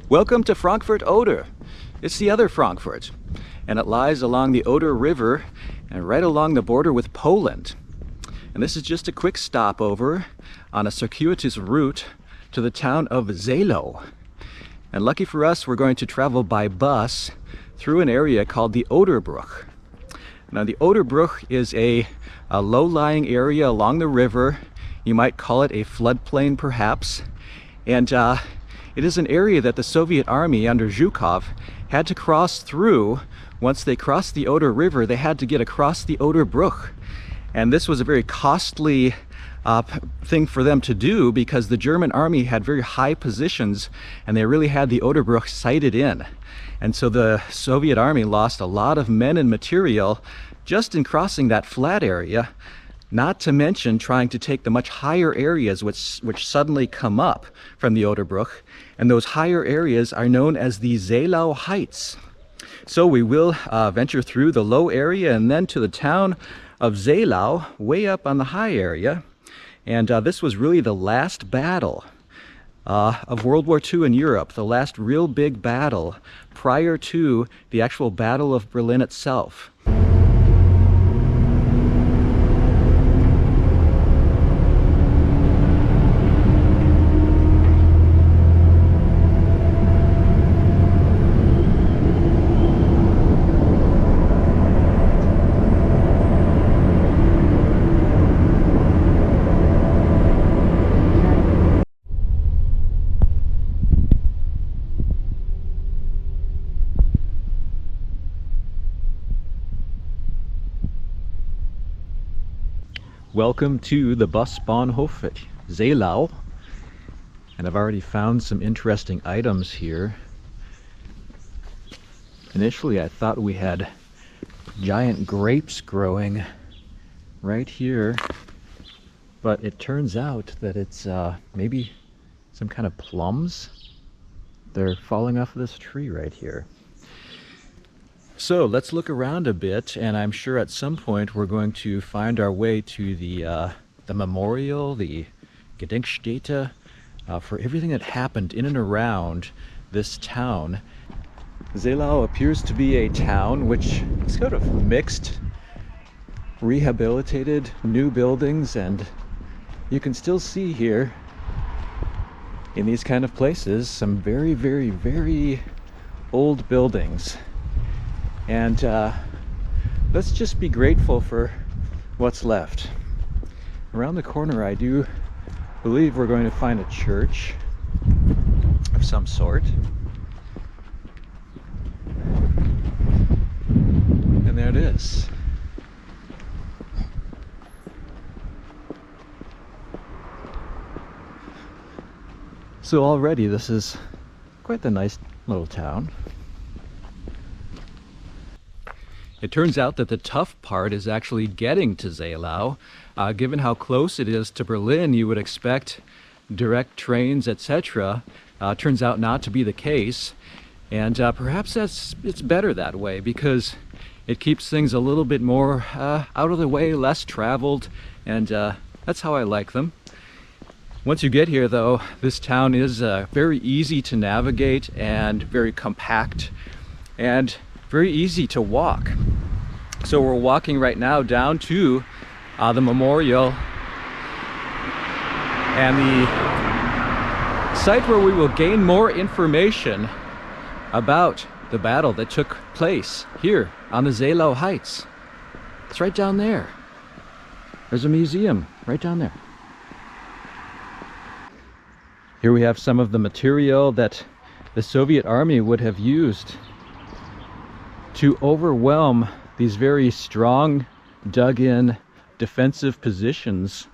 Welcome to Frankfurt Oder. It's the other Frankfurt, and it lies along the Oder River and right along the border with Poland. And this is just a quick stopover on a circuitous route to the town of Seelow. And lucky for us, we're going to travel by bus through an area called the Oderbruch. Now the Oderbruch is a low-lying area along the river. You might call it a floodplain perhaps. And it is an area that the Soviet army under Zhukov had to cross through. Once they crossed the Oder River, they had to get across the Oderbruch. And this was a very costly thing for them to do because the German army had very high positions and they really had the Oderbruch sighted in. And so the Soviet army lost a lot of men and material just in crossing that flat area, not to mention trying to take the much higher areas which suddenly come up from the Oderbruch. And those higher areas are known as the Seelow Heights. So we will venture through the low area and then to the town of Seelow, way up on the high area. And this was really the last battle of World War II in Europe, the last real big battle prior to the actual Battle of Berlin itself. Welcome to the bus Bahnhof at Seelow, and I've already found some interesting items here. Initially I thought we had giant grapes growing right here, but it turns out that it's maybe some kind of plums. They're falling off of this tree right here. So let's look around a bit, and I'm sure at some point we're going to find our way to the memorial, the Gedenkstätte, for everything that happened in and around this town. Seelow appears to be a town which is sort of mixed, rehabilitated, new buildings, and you can still see here in these kind of places some very, very, very old buildings. And let's just be grateful for what's left. Around the corner I do believe we're going to find a church of some sort. And there it is. So already this is quite the nice little town. It turns out that the tough part is actually getting to Seelow. Given how close it is to Berlin, you would expect direct trains, etc. Turns out not to be the case. And perhaps it's better that way because it keeps things a little bit more out of the way, less traveled, and that's how I like them. Once you get here though, this town is very easy to navigate and very compact and very easy to walk. So we're walking right now down to the memorial and the site where we will gain more information about the battle that took place here on the Seelow Heights. It's right down there. There's a museum right down there. Here we have some of the material that the Soviet army would have used to overwhelm these very strong, dug-in defensive positions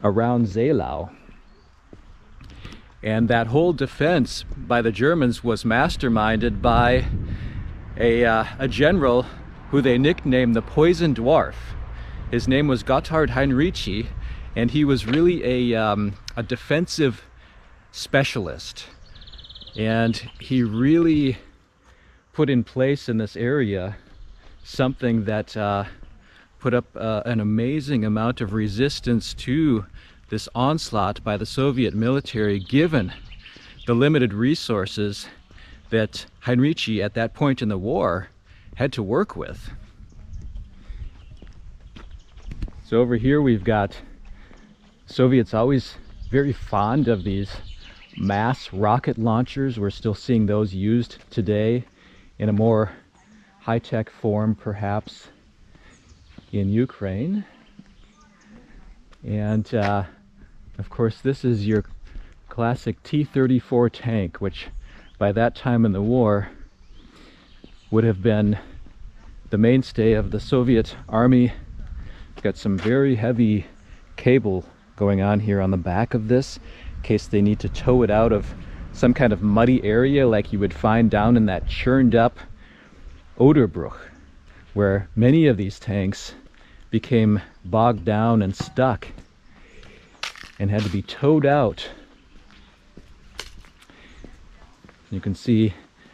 around Seelow. And that whole defense by the Germans was masterminded by a general who they nicknamed the Poison Dwarf. His name was Gotthard Heinrici, and he was really a defensive specialist. And he really put in place in this area something that put up an amazing amount of resistance to this onslaught by the Soviet military, given the limited resources that Heinrici at that point in the war had to work with. So over here we've got Soviets always very fond of these mass rocket launchers. We're still seeing those used today in a more high-tech form perhaps in Ukraine. And of course this is your classic T-34 tank, which by that time in the war would have been the mainstay of the Soviet army. It's got some very heavy cable going on here on the back of this in case they need to tow it out of some kind of muddy area like you would find down in that churned up Oderbruch, where many of these tanks became bogged down and stuck and had to be towed out. You can see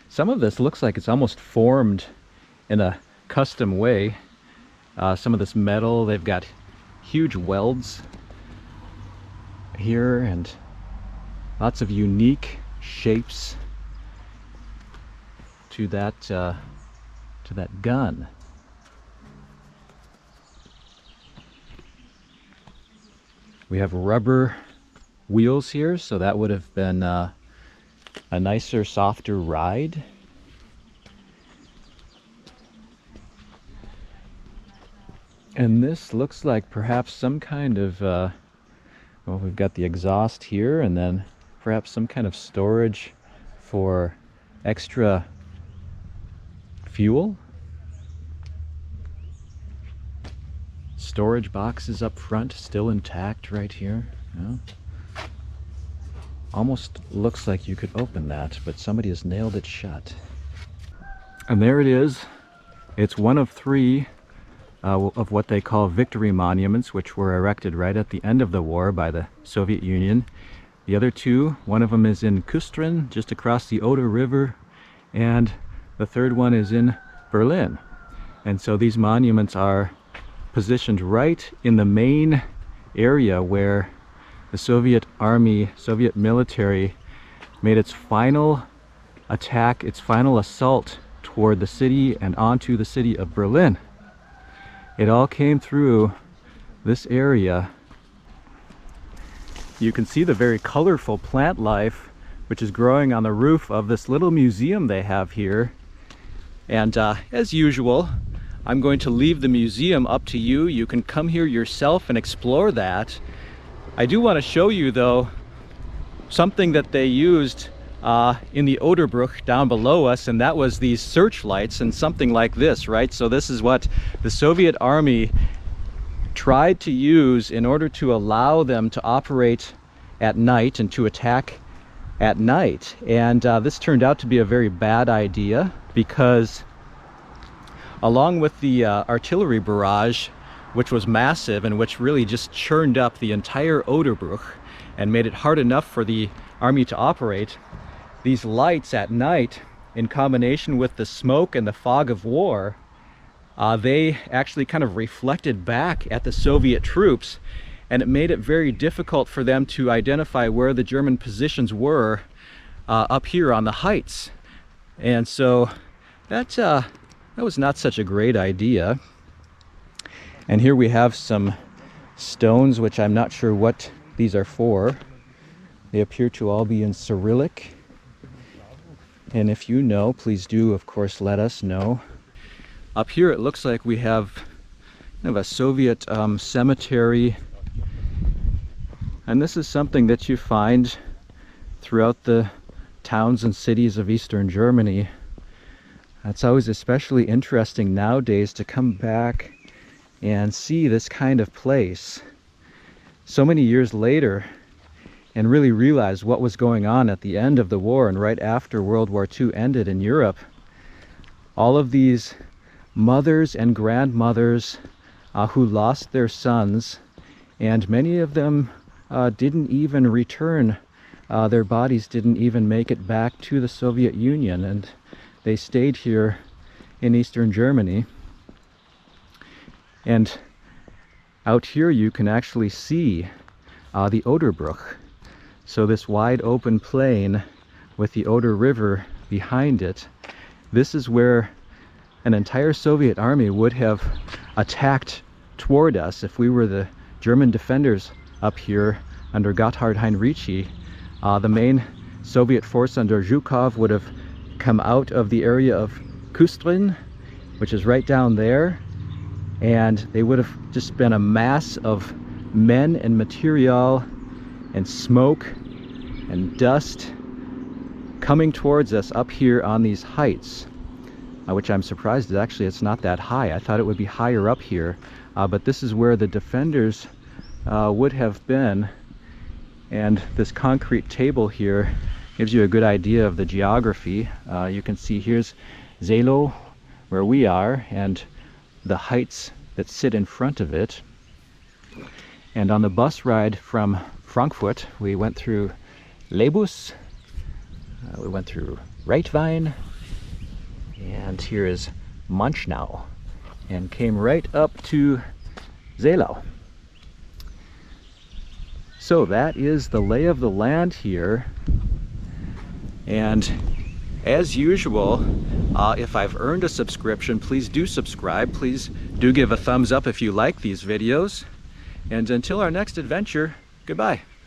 some of this looks like it's almost formed in a custom way. Some of this metal, they've got huge welds here and lots of unique shapes to that gun. We have rubber wheels here, so that would have been a nicer, softer ride. And this looks like perhaps some kind of, well, we've got the exhaust here and then perhaps some kind of storage for extra fuel. Storage boxes up front, still intact right here. Yeah. Almost looks like you could open that, but somebody has nailed it shut. And there it is. It's one of three of what they call victory monuments, which were erected right at the end of the war by the Soviet Union. The other two, one of them is in Kustrin, just across the Oder River, and the third one is in Berlin. And so these monuments are positioned right in the main area where the Soviet army, Soviet military made its final attack, its final assault toward the city and onto the city of Berlin. It all came through this area. You can see the very colorful plant life which is growing on the roof of this little museum they have here. And as usual, I'm going to leave the museum up to you. You can come here yourself and explore that. I do want to show you though something that they used in the Oderbruch down below us, and that was these searchlights and something like this, right? So this is what the Soviet army tried to use in order to allow them to operate at night and to attack at night. And this turned out to be a very bad idea, because along with the artillery barrage, which was massive and which really just churned up the entire Oderbruch and made it hard enough for the army to operate, these lights at night, in combination with the smoke and the fog of war, they actually kind of reflected back at the Soviet troops, and it made it very difficult for them to identify where the German positions were up here on the heights. And so that was not such a great idea. And here we have some stones, which I'm not sure what these are for. They appear to all be in Cyrillic. And if you know, please do, of course, let us know. Up here it looks like we have kind of a Soviet cemetery. And this is something that you find throughout the towns and cities of Eastern Germany. It's always especially interesting nowadays to come back and see this kind of place so many years later and really realize what was going on at the end of the war and right after World War II ended in Europe. All of these mothers and grandmothers who lost their sons, and many of them didn't even return. Their bodies didn't even make it back to the Soviet Union, and they stayed here in Eastern Germany. And out here you can actually see the Oderbruch. So this wide open plain with the Oder River behind it. This is where an entire Soviet army would have attacked toward us if we were the German defenders up here under Gotthard Heinrici. The main Soviet force under Zhukov would have come out of the area of Kustrin, which is right down there, and they would have just been a mass of men and material and smoke and dust coming towards us up here on these heights, which I'm surprised is actually it's not that high. I thought it would be higher up here, but this is where the defenders would have been, and this concrete table here gives you a good idea of the geography. You can see here's Seelow, where we are, and the heights that sit in front of it. And on the bus ride from Frankfurt, we went through Lebus, we went through Reitwein, and here is Manschnau, and came right up to Seelow. So that is the lay of the land here. And as usual, if I've earned a subscription, please do subscribe. Please do give a thumbs up if you like these videos. And until our next adventure, goodbye.